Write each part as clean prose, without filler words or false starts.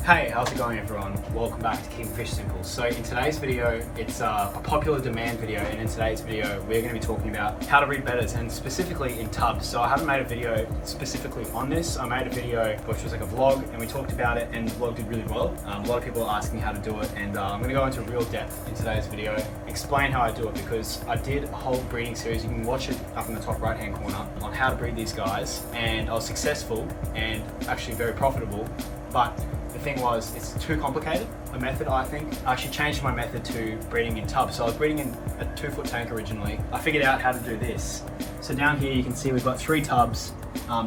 Hey, how's it going everyone? Welcome back to Keeping Fish Simple. So in today's video, it's a popular demand video, and in today's video, we're going to be talking about how to breed bettas, and specifically in tubs. So I haven't made a video specifically on this. I made a video which was like a vlog, and we talked about it, and the vlog did really well. A lot of people are asking me how to do it, and I'm going to go into real depth in today's video, explain how I do it, because I did a whole breeding series. You can watch it up in the top right hand corner on how to breed these guys, and I was successful and actually very profitable. But the thing was, it's too complicated, a method I think. I actually changed my method to breeding in tubs. So I was breeding in a 2-foot tank originally. I figured out how to do this. So down here you can see we've got 3 tubs.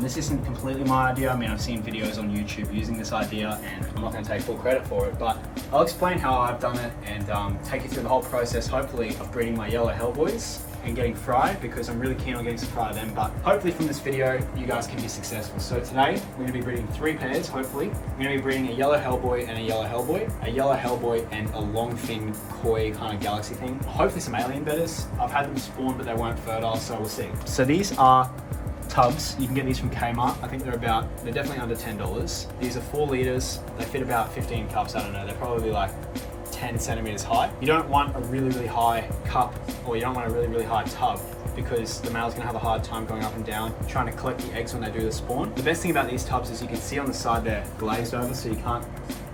This isn't completely my idea. I mean, I've seen videos on YouTube using this idea, and I'm not going to take full credit for it, but I'll explain how I've done it and take you through the whole process, hopefully, of breeding my yellow hellboys and getting fry, because I'm really keen on getting some fry them. But hopefully from this video you guys can be successful. So today we're going to be breeding 3 pairs, hopefully. We're going to be breeding a yellow hellboy and a yellow hellboy, a yellow hellboy and a long fin koi kind of galaxy thing, hopefully some alien bettas. I've had them spawn but they weren't fertile, so we'll see. So these are tubs. You can get these from Kmart. I think they're definitely under $10. These are 4 liters. They fit about 15 cups. I don't know, they're probably like 10 centimeters high. You don't want a really high cup, or you don't want a really high tub, because the male's gonna have a hard time going up and down trying to collect the eggs when they do the spawn. The best thing about these tubs is you can see on the side they're glazed over, so you can't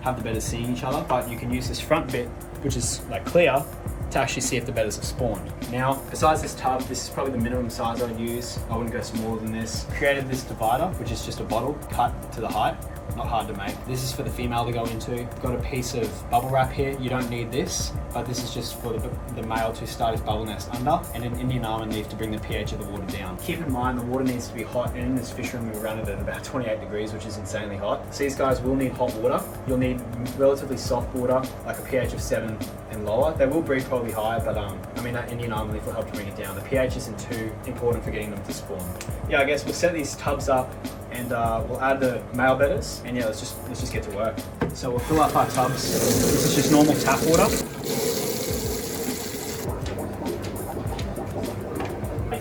have the bettas seeing each other, but you can use this front bit, which is like clear, to actually see if the bettas have spawned. Now, besides this tub, this is probably the minimum size I'd use. I wouldn't go smaller than this. Created this divider, which is just a bottle cut to the height. Not hard to make. This is for the female to go into. Got a piece of bubble wrap here. You don't need this, but this is just for the male to start his bubble nest under, and an Indian almond leaf to bring the pH of the water down. Keep in mind the water needs to be hot, and in this fish room we run it at about 28 degrees, which is insanely hot. So these guys will need hot water. You'll need relatively soft water, like a pH of 7 and lower. They will breed probably higher, but I mean that Indian almond leaf will help to bring it down. The pH isn't too important for getting them to spawn. Yeah, I guess we'll set these tubs up, and we'll add the male bettas, and yeah, let's just get to work. So we'll fill up our tubs. This is just normal tap water.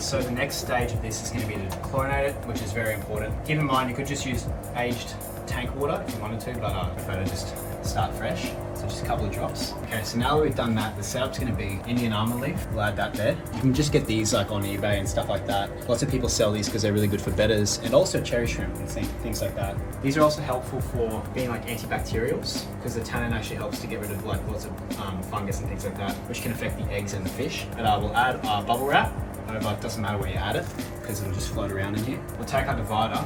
So the next stage of this is going to be to chlorinate it, which is very important. Keep in mind you could just use aged tank water if you wanted to, but I prefer to just start fresh. So just a couple of drops. Okay, so now that we've done that, the setup's going to be Indian almond leaf. We'll add that there. You can just get these like on eBay and stuff like that. Lots of people sell these because they're really good for bettas, and also cherry shrimp and things like that. These are also helpful for being like antibacterials, because the tannin actually helps to get rid of like lots of fungus and things like that, which can affect the eggs and the fish. And we'll add our bubble wrap. However, it doesn't matter where you add it, because it'll just float around in here. We'll take our divider,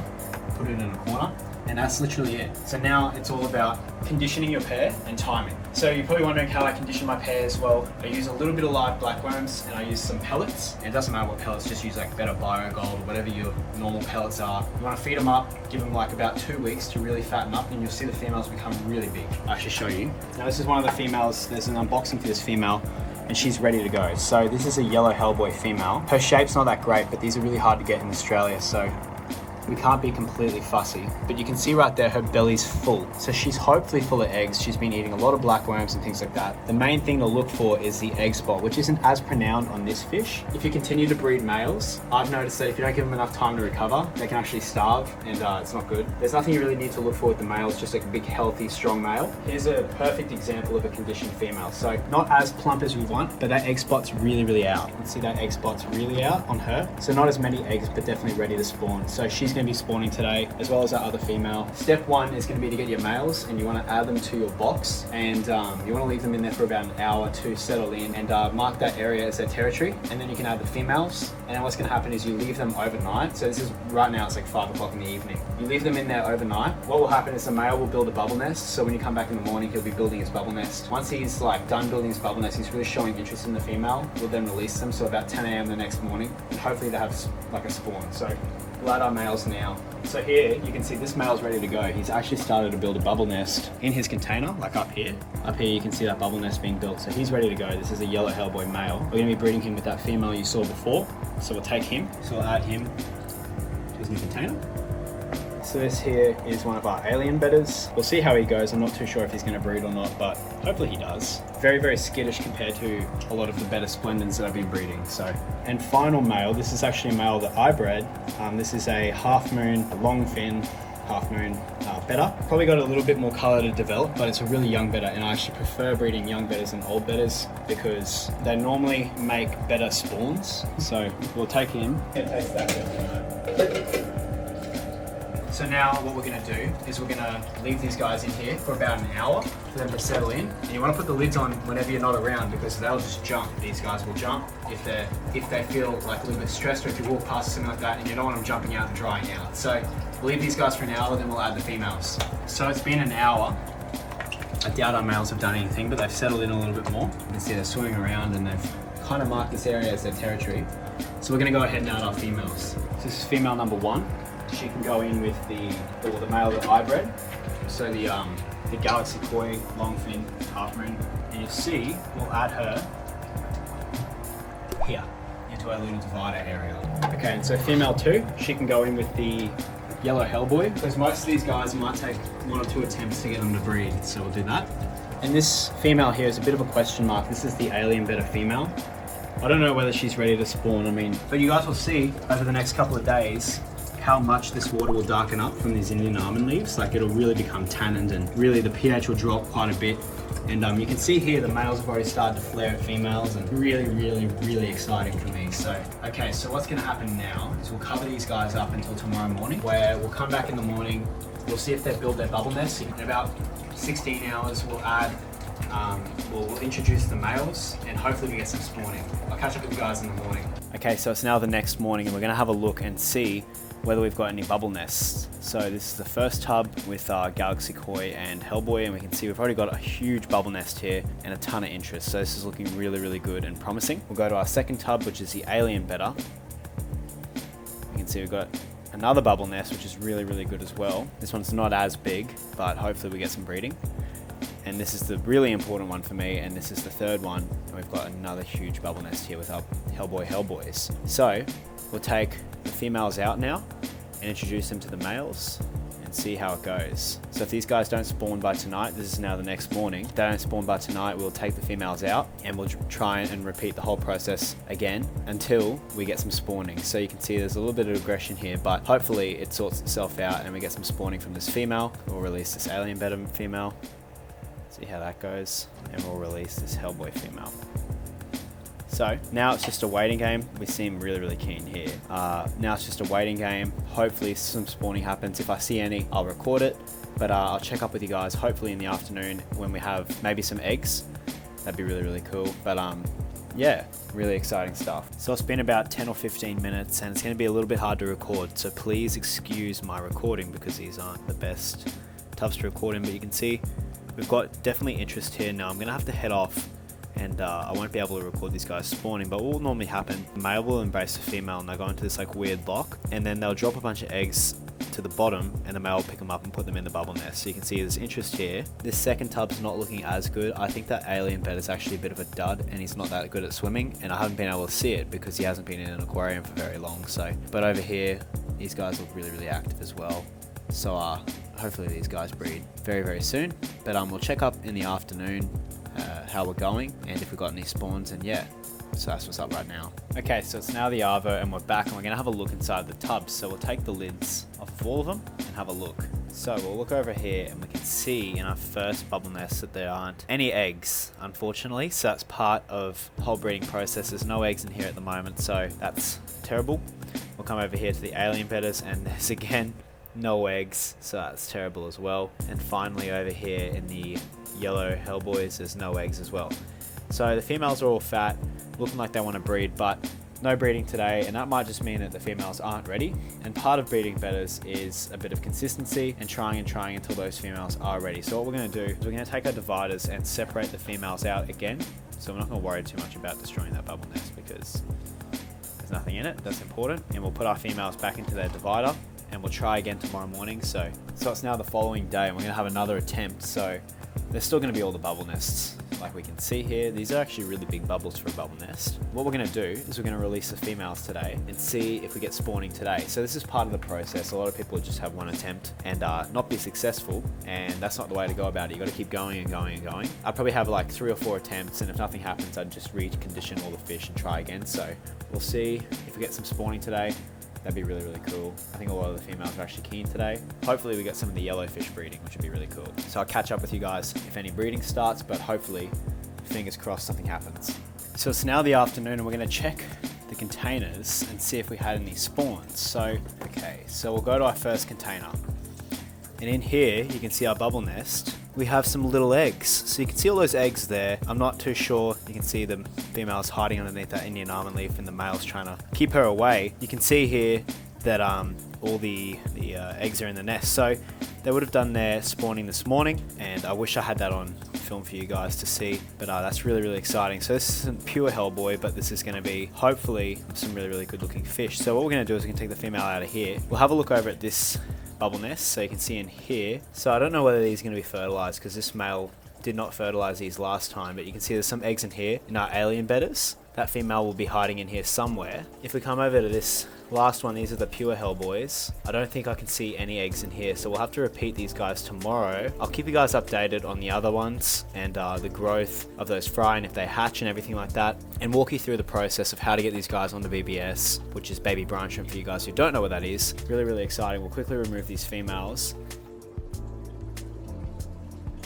put it in a corner, and that's literally it. So now it's all about conditioning your pair and timing. So you're probably wondering how I condition my pairs. Well, I use a little bit of live blackworms, and I use some pellets. And it doesn't matter what pellets, just use like Betta Bio Gold or whatever your normal pellets are. You want to feed them up, give them like about 2 weeks to really fatten up, and you'll see the females become really big. I'll actually show you. Now this is one of the females. There's an unboxing for this female, and she's ready to go. So this is a yellow hellboy female. Her shape's not that great, but these are really hard to get in Australia, so we can't be completely fussy. But you can see right there, her belly's full. So she's hopefully full of eggs. She's been eating a lot of blackworms and things like that. The main thing to look for is the egg spot, which isn't as pronounced on this fish. If you continue to breed males, I've noticed that if you don't give them enough time to recover, they can actually starve, and it's not good. There's nothing you really need to look for with the males, just like a big, healthy, strong male. Here's a perfect example of a conditioned female. So not as plump as we want, but that egg spot's really out. You can see that egg spot's really out on her. So not as many eggs, but definitely ready to spawn. So she's going to be spawning today, as well as our other female. Step 1 is going to be to get your males, and you want to add them to your box, and you want to leave them in there for about an hour to settle in, and mark that area as their territory. And then you can add the females, and then what's going to happen is you leave them overnight. So this is right now, it's like 5 o'clock in the evening. You leave them in there overnight. What will happen is the male will build a bubble nest, so when you come back in the morning, he'll be building his bubble nest. Once he's like done building his bubble nest, he's really showing interest in the female. We'll then release them, so about 10 a.m. the next morning, and hopefully they have like a spawn. So we'll add our males now. So here you can see this male's ready to go. He's actually started to build a bubble nest in his container, like up here. Up here you can see that bubble nest being built. So he's ready to go. This is a yellow hellboy male. We're going to be breeding him with that female you saw before. So we'll take him. So we'll add him to his new container. So this here is one of our alien bettas. We'll see how he goes. I'm not too sure if he's going to breed or not, but hopefully he does. Very skittish compared to a lot of the Betta Splendens that I've been breeding. So, and final male, this is actually a male that I bred. This is a half moon, a long fin, half moon betta. Probably got a little bit more colour to develop, but it's a really young betta, and I actually prefer breeding young bettas than old bettas because they normally make better spawns. So we'll take him. So now what we're going to do is we're going to leave these guys in here for about an hour for them to settle in. And you want to put the lids on whenever you're not around because they'll just jump. These guys will jump if they feel like a little bit stressed, or if you walk past or something like that and you don't want them jumping out and drying out. So we'll leave these guys for an hour, then we'll add the females. So it's been an hour. I doubt our males have done anything, but they've settled in a little bit more. You can see they're swimming around and they've kind of marked this area as their territory. So we're going to go ahead and add our females. So this is female number 1. She can go in with the male that I bred. So the Galaxy Koi, Longfin, Half Moon. And you'll see, we'll add her here into our little divider area. Okay, and so female 2, she can go in with the Yellow Hellboy, because most of these guys might take 1 or 2 attempts to get them to breed. So we'll do that. And this female here is a bit of a question mark. This is the Alien Betta female. I don't know whether she's ready to spawn, but you guys will see over the next couple of days how much this water will darken up from these Indian almond leaves. Like, it'll really become tannins and really the pH will drop quite a bit. And you can see here the males have already started to flare at females, and really exciting for me. So, okay, so what's gonna happen now is we'll cover these guys up until tomorrow morning, where we'll come back in the morning, we'll see if they've built their bubble nest. In about 16 hours, we'll add we'll introduce the males and hopefully we get some spawning. I'll catch up with you guys in the morning. Okay, so it's now the next morning and we're going to have a look and see whether we've got any bubble nests. So this is the first tub with Galaxy Koi and Hellboy, and we can see we've already got a huge bubble nest here and a ton of interest. So this is looking really good and promising. We'll go to our second tub, which is the Alien Betta. You can see we've got another bubble nest, which is really good as well. This one's not as big, but hopefully we get some breeding. And this is the really important one for me, and this is the third one, and we've got another huge bubble nest here with our Hellboys. So we'll take the females out now and introduce them to the males and see how it goes. So if these guys don't spawn by tonight, this is now the next morning. If they don't spawn by tonight, we'll take the females out and we'll try and repeat the whole process again until we get some spawning. So you can see there's a little bit of aggression here, but hopefully it sorts itself out and we get some spawning from this female. We'll release this Alien Betta female. See how that goes, and we'll release this Hellboy female. So now it's just a waiting game. We seem really keen here. Now it's just a waiting game. Hopefully some spawning happens. If I see any, I'll record it, but I'll check up with you guys hopefully in the afternoon when we have maybe some eggs. That'd be really cool. But yeah, really exciting stuff. So it's been about 10 or 15 minutes and it's going to be a little bit hard to record, so please excuse my recording because these aren't the best tubs to record in, but you can see we've got definitely interest here. Now I'm going to have to head off and I won't be able to record these guys spawning, but what will normally happen, the male will embrace the female and they'll go into this like weird lock, and then they'll drop a bunch of eggs to the bottom and the male will pick them up and put them in the bubble nest. So you can see there's interest here. This second tub's not looking as good. I think that Alien Betta is actually a bit of a dud and he's not that good at swimming, and I haven't been able to see it because he hasn't been in an aquarium for very long. So, but over here, these guys look really active as well. So hopefully these guys breed very soon, but we'll check up in the afternoon how we're going and if we've got any spawns, and yeah, so that's what's up right now. Okay, so it's now the Arvo and we're back and we're going to have a look inside the tubs. So we'll take the lids off of all of them and have a look. So we'll look over here and we can see in our first bubble nest that there aren't any eggs, unfortunately. So that's part of the whole breeding process. There's no eggs in here at the moment, so that's terrible. We'll come over here to the Alien Bettas and there's again no eggs, so that's terrible as well. And finally over here in the Yellow Hellboys, there's no eggs as well. So the females are all fat, looking like they want to breed, but no breeding today, and that might just mean that the females aren't ready. And part of breeding bettas is a bit of consistency and trying until those females are ready. So what we're going to do is we're going to take our dividers and separate the females out again. So we're not going to worry too much about destroying that bubble nest because there's nothing in it. That's important. And we'll put our females back into their divider and we'll try again tomorrow morning. So it's now the following day and we're going to have another attempt. So there's still going to be all the bubble nests. Like we can see here, these are actually really big bubbles for a bubble nest. What we're going to do is we're going to release the females today and see if we get spawning today. So this is part of the process. A lot of people just have one attempt and not be successful, and that's not the way to go about it. You got to keep going and going. I'd probably have like 3 or 4 attempts, and if nothing happens, I'd just recondition all the fish and try again. So we'll see if we get some spawning today. That'd be really, really cool. I think a lot of the females are actually keen today. Hopefully we get some of the yellowfish breeding, which would be really cool. So I'll catch up with you guys if any breeding starts, but hopefully, fingers crossed, something happens. So it's now the afternoon and we're gonna check the containers and see if we had any spawns. So, okay, so we'll go to our first container. And in here, you can see our bubble nest. We have some little eggs. So you can see all those eggs there. I'm not too sure. You can see the females hiding underneath that Indian almond leaf and the male's trying to keep her away. You can see here that all the eggs are in the nest. So they would have done their spawning this morning, and I wish I had that on film for you guys to see, but that's really, really exciting. So this isn't pure Hellboy, but this is going to be hopefully some really, really good looking fish. So what we're going to do is we're going to take the female out of here. We'll have a look over at this bubble nest, so you can see in here. So I don't know whether these are going to be fertilized because this male did not fertilize these last time, but you can see there's some eggs in here in our alien Bettas. That female will be hiding in here somewhere. If we come over to this last one, these are the pure Hellboys. I don't think I can see any eggs in here, so we'll have to repeat these guys tomorrow. I'll keep you guys updated on the other ones and the growth of those fry and if they hatch and everything like that, and walk you through the process of how to get these guys on the BBS, which is baby brine shrimp for you guys who don't know what that is. Really, really exciting. We'll quickly remove these females.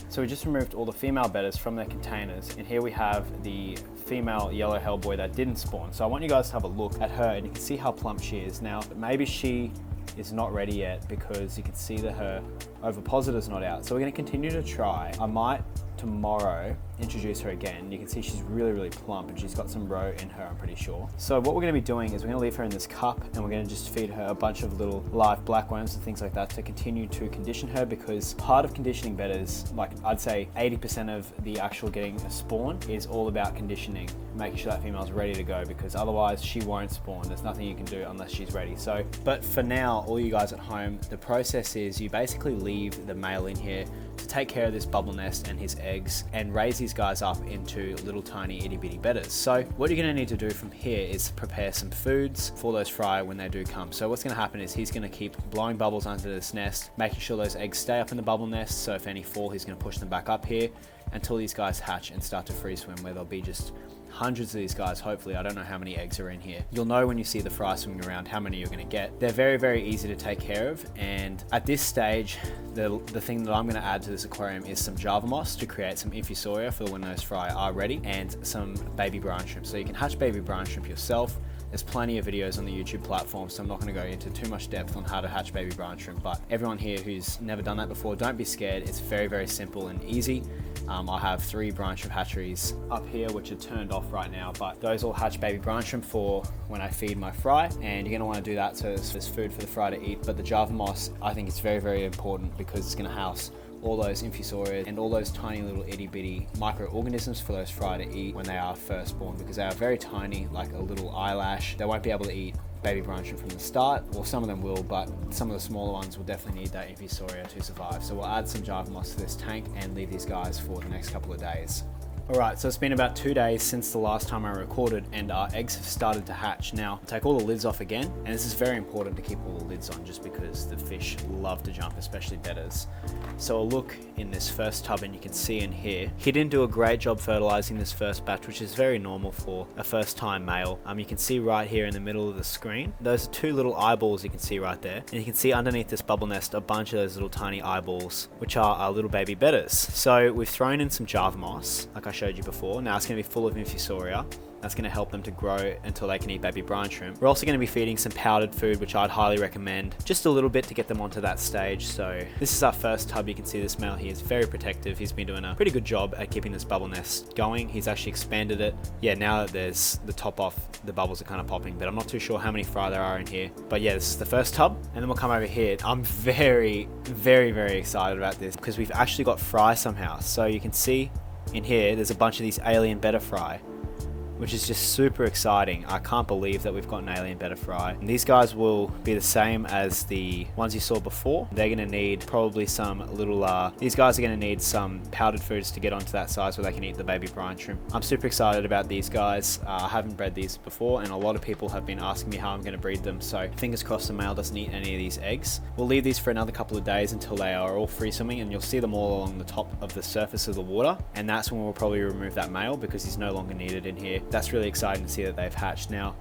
So we just removed all the female Bettas from their containers, and here we have the female yellow Hellboy that didn't spawn. So I want you guys to have a look at her, and you can see how plump she is. Now, maybe she is not ready yet because you can see that her ovipositor's not out. So we're going to continue to try. I might tomorrow introduce her again. You can see she's really, really plump and she's got some roe in her, I'm pretty sure. So what we're going to be doing is we're going to leave her in this cup and we're going to just feed her a bunch of little live blackworms and things like that to continue to condition her, because part of conditioning Bettas, like I'd say 80% of the actual getting a spawn is all about conditioning, making sure that female's ready to go, because otherwise she won't spawn. There's nothing you can do unless she's ready. So, but for now, all you guys at home, the process is you basically leave the male in here to take care of this bubble nest and his eggs and raise these guys up into little tiny itty bitty Bettas. So what you're going to need to do from here is prepare some foods for those fry when they do come. So what's going to happen is he's going to keep blowing bubbles under this nest, making sure those eggs stay up in the bubble nest. So if any fall, he's going to push them back up here until these guys hatch and start to free swim, where there'll be just hundreds of these guys. Hopefully, I don't know how many eggs are in here. You'll know when you see the fry swimming around how many you're going to get. They're very, very easy to take care of, and at this stage the thing that I'm going to add to this aquarium is some Java moss to create some infusoria for when those fry are ready, and some baby brine shrimp. So you can hatch baby brine shrimp yourself. There's plenty of videos on the YouTube platform, so I'm not going to go into too much depth on how to hatch baby brine shrimp, but everyone here who's never done that before, don't be scared. It's very, very simple and easy. I have 3 brine shrimp hatcheries up here which are turned off right now, but those all hatch baby brine shrimp for when I feed my fry, and you're going to want to do that so there's food for the fry to eat. But the Java moss, I think it's very, very important because it's going to house all those infusoria and all those tiny little itty bitty microorganisms for those fry to eat when they are first born, because they are very tiny, like a little eyelash. They won't be able to eat baby brine shrimp from the start, or some of them will, but some of the smaller ones will definitely need that infusoria to survive. So we'll add some Java moss to this tank and leave these guys for the next couple of days. Alright, so it's been about 2 days since the last time I recorded, and our eggs have started to hatch. Now, take all the lids off again, and this is very important to keep all the lids on just because the fish love to jump, especially Bettas. So I'll look in this first tub and you can see in here, he didn't do a great job fertilizing this first batch, which is very normal for a first time male. You can see right here in the middle of the screen, those are 2 little eyeballs you can see right there, and you can see underneath this bubble nest a bunch of those little tiny eyeballs, which are our little baby Bettas. So we've thrown in some Java moss, like I showed you before. Now it's going to be full of infusoria. That's going to help them to grow until they can eat baby brine shrimp. We're also going to be feeding some powdered food, which I'd highly recommend, just a little bit to get them onto that stage. So this is our first tub. You can see this male here is very protective. He's been doing a pretty good job at keeping this bubble nest going. He's actually expanded it. Yeah, now that there's the top off, the bubbles are kind of popping, but I'm not too sure how many fry there are in here. But yeah, this is the first tub, and then we'll come over here. I'm very, very, very excited about this because we've actually got fry somehow. So you can see in here, there's a bunch of these alien betta fry, which is just super exciting. I can't believe that we've got an alien betta fry. And these guys will be the same as the ones you saw before. They're gonna need probably some little, these guys are gonna need some powdered foods to get onto that size where they can eat the baby brine shrimp. I'm super excited about these guys. I haven't bred these before, and a lot of people have been asking me how I'm gonna breed them. So fingers crossed the male doesn't eat any of these eggs. We'll leave these for another couple of days until they are all free swimming, and you'll see them all along the top of the surface of the water. And that's when we'll probably remove that male because he's no longer needed in here. That's really exciting to see that they've hatched. Now,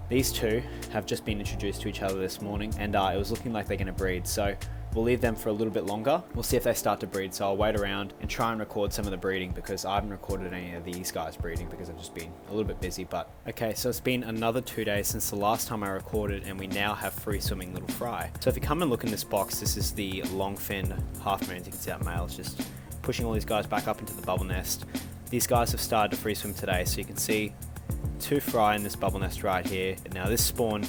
These two have just been introduced to each other this morning, and it was looking like they're going to breed. So we'll leave them for a little bit longer. We'll see if they start to breed. So I'll wait around and try and record some of the breeding, because I haven't recorded any of these guys breeding because I've just been a little bit busy. But okay, so it's been another 2 days since the last time I recorded, and we now have free swimming little fry. So if you come and look in this box, this is the long-fin half moons. You can see that male is just pushing all these guys back up into the bubble nest. These guys have started to free swim today, so you can see 2 fry in this bubble nest right here. Now this spawn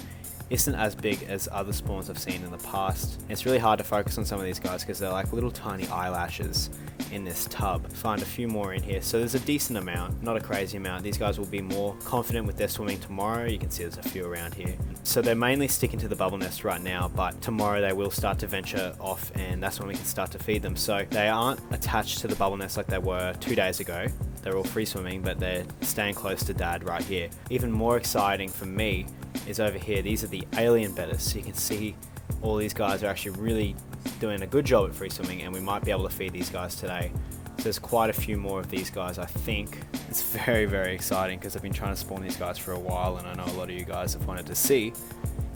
isn't as big as other spawns I've seen in the past. It's really hard to focus on some of these guys because they're like little tiny eyelashes in this tub. Find a few more in here. So there's a decent amount, not a crazy amount. These guys will be more confident with their swimming tomorrow. You can see there's a few around here. So they're mainly sticking to the bubble nest right now, but tomorrow they will start to venture off, and that's when we can start to feed them. So they aren't attached to the bubble nest like they were 2 days ago. They're all free swimming, but they're staying close to dad right here. Even more exciting for me is over here. These are the alien Bettas. So you can see all these guys are actually really doing a good job at free swimming, and we might be able to feed these guys today. So there's quite a few more of these guys, I think. It's very, very exciting because I've been trying to spawn these guys for a while, and I know a lot of you guys have wanted to see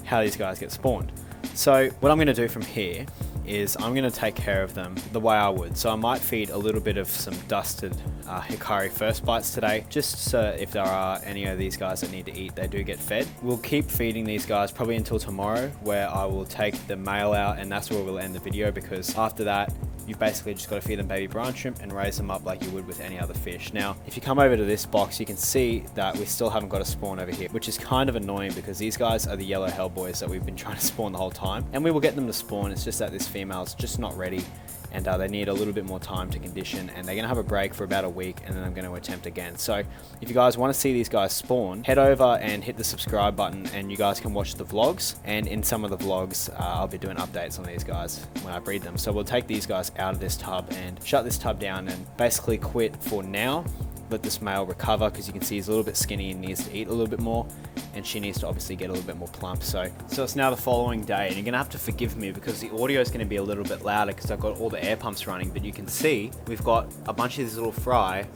how these guys get spawned. So what I'm going to do from here is I'm going to take care of them the way I would. So I might feed a little bit of some dusted Hikari first bites today, just so if there are any of these guys that need to eat, they do get fed. We'll keep feeding these guys probably until tomorrow, where I will take the male out, and that's where we'll end the video, because after that you've basically just got to feed them baby brine shrimp and raise them up like you would with any other fish. Now, if you come over to this box, you can see that we still haven't got a spawn over here, which is kind of annoying because these guys are the yellow hellboys that we've been trying to spawn the whole time. And we will get them to spawn, it's just that this female's just not ready, and they need a little bit more time to condition, and they're going to have a break for about a week, and then I'm going to attempt again. So if you guys want to see these guys spawn, head over and hit the subscribe button, and you guys can watch the vlogs. And in some of the vlogs, I'll be doing updates on these guys when I breed them. So we'll take these guys out of this tub and shut this tub down and basically quit for now. Let this male recover, because you can see he's a little bit skinny and needs to eat a little bit more, and she needs to obviously get a little bit more plump. So it's now the following day, and you're gonna have to forgive me because the audio is gonna be a little bit louder because I've got all the air pumps running, but you can see we've got a bunch of these little fry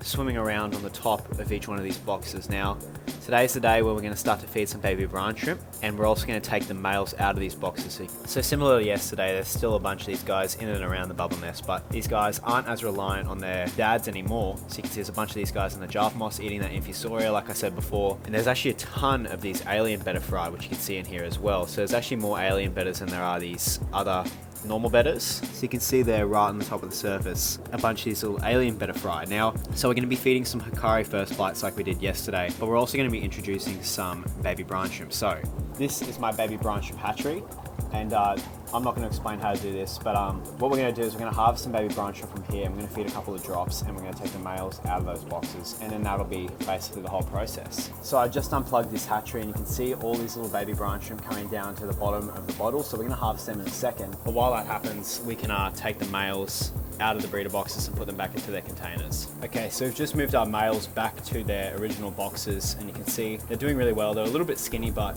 swimming around on the top of each one of these boxes. Now, today's the day where we're going to start to feed some baby brine shrimp, and we're also going to take the males out of these boxes. So similar to yesterday, there's still a bunch of these guys in and around the bubble nest, but these guys aren't as reliant on their dads anymore. So you can see there's a bunch of these guys in the jar moss eating that infusoria, like I said before, and there's actually a ton of these alien betta fry, which you can see in here as well. So there's actually more alien bettas than there are these other normal bettas. So you can see there right on the top of the surface a bunch of these little alien betta fry. Now, so we're going to be feeding some Hikari first bites like we did yesterday, but we're also going to be introducing some baby brine shrimp. So this is my baby brine shrimp hatchery, and I'm not going to explain how to do this, but what we're going to do is we're going to harvest some baby brine shrimp from here. I'm going to feed a couple of drops, and we're going to take the males out of those boxes, and then that'll be basically the whole process. So I just unplugged this hatchery, and you can see all these little baby brine shrimp coming down to the bottom of the bottle. So we're going to harvest them in a second, but while that happens, we can take the males out of the breeder boxes and put them back into their containers. Okay, so we've just moved our males back to their original boxes, and you can see they're doing really well. They're a little bit skinny, but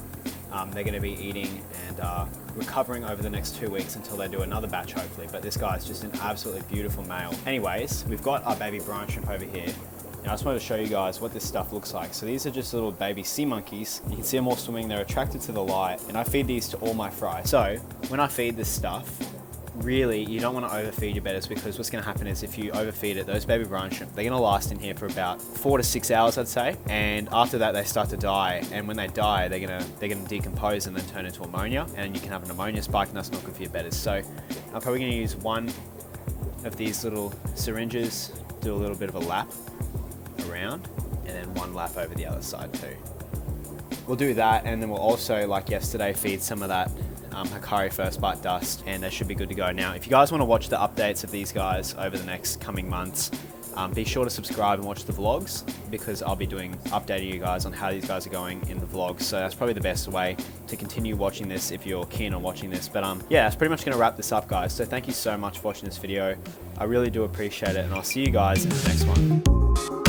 they're going to be eating and recovering over the next 2 weeks until they do another batch, hopefully. But this guy's just an absolutely beautiful male. Anyways, we've got our baby brine shrimp over here. Now I just wanted to show you guys what this stuff looks like. So these are just little baby sea monkeys. You can see them all swimming. They're attracted to the light, and I feed these to all my fry. So when I feed this stuff, really, you don't want to overfeed your bettas, because what's going to happen is if you overfeed it, those baby brine shrimp, they're going to last in here for about 4 to 6 hours, I'd say. And after that, they start to die. And when they die, they're going to decompose and then turn into ammonia, and you can have an ammonia spike, and that's not good for your bettas. So I'm probably going to use one of these little syringes, do a little bit of a lap around, and then one lap over the other side too. We'll do that, and then we'll also, like yesterday, feed some of that Hikari first bite dust, and they should be good to go. Now, if you guys want to watch the updates of these guys over the next coming months, be sure to subscribe and watch the vlogs, because I'll be updating you guys on how these guys are going in the vlogs. So that's probably the best way to continue watching this if you're keen on watching this. But yeah, that's pretty much going to wrap this up, guys. So thank you so much for watching this video. I really do appreciate it, and I'll see you guys in the next one.